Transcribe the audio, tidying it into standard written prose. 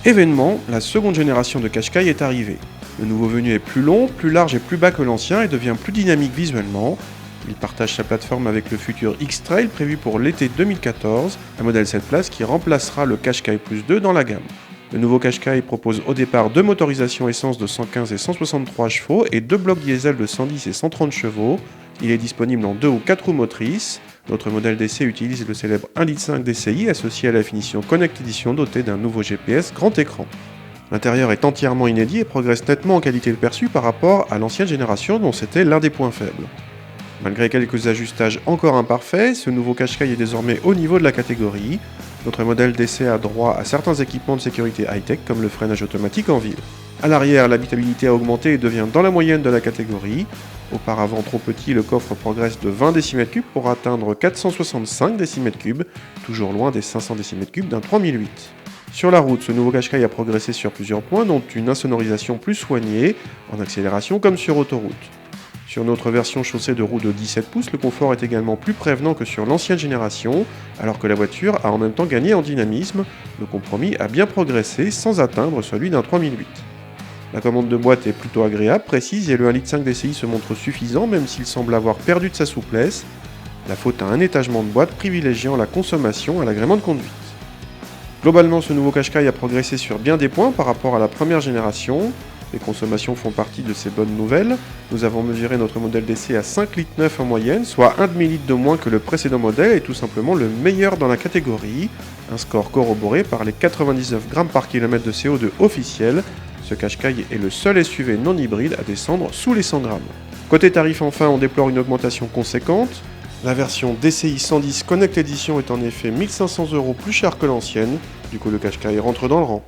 Événement, la seconde génération de Qashqai est arrivée. Le nouveau venu est plus long, plus large et plus bas que l'ancien et devient plus dynamique visuellement. Il partage sa plateforme avec le futur X-Trail prévu pour l'été 2014, un modèle 7 places qui remplacera le Qashqai Plus 2 dans la gamme. Le nouveau Qashqai propose au départ deux motorisations essence de 115 et 163 chevaux et deux blocs diesel de 110 et 130 chevaux. Il est disponible en 2 ou 4 roues motrices. Notre modèle d'essai utilise le célèbre 1,5 litre DCI associé à la finition Connect Edition dotée d'un nouveau GPS grand écran. L'intérieur est entièrement inédit et progresse nettement en qualité de perçu par rapport à l'ancienne génération dont c'était l'un des points faibles. Malgré quelques ajustages encore imparfaits, ce nouveau Qashqai est désormais au niveau de la catégorie. Notre modèle d'essai a droit à certains équipements de sécurité high-tech comme le freinage automatique en ville. À l'arrière, l'habitabilité a augmenté et devient dans la moyenne de la catégorie. Auparavant trop petit, le coffre progresse de 20 décimètres cubes pour atteindre 465 décimètres cubes, toujours loin des 500 décimètres cubes d'un 3008. Sur la route, ce nouveau Qashqai a progressé sur plusieurs points, dont une insonorisation plus soignée, en accélération comme sur autoroute. Sur notre version chaussée de roues de 17 pouces, le confort est également plus prévenant que sur l'ancienne génération, alors que la voiture a en même temps gagné en dynamisme. Le compromis a bien progressé sans atteindre celui d'un 3008. La commande de boîte est plutôt agréable, précise et le 1,5 litre DCI se montre suffisant même s'il semble avoir perdu de sa souplesse. La faute à un étagement de boîte privilégiant la consommation à l'agrément de conduite. Globalement, ce nouveau Qashqai a progressé sur bien des points par rapport à la première génération. Les consommations font partie de ces bonnes nouvelles. Nous avons mesuré notre modèle d'essai à 5,9 litres en moyenne, soit un demi-litre de moins que le précédent modèle et tout simplement le meilleur dans la catégorie. Un score corroboré par les 99 grammes par kilomètre de CO2 officiel. Ce Qashqai est le seul SUV non hybride à descendre sous les 100 grammes. Côté tarif enfin, on déplore une augmentation conséquente. La version DCI 110 Connect Edition est en effet 1 500 € plus chère que l'ancienne. Du coup, le Qashqai rentre dans le rang.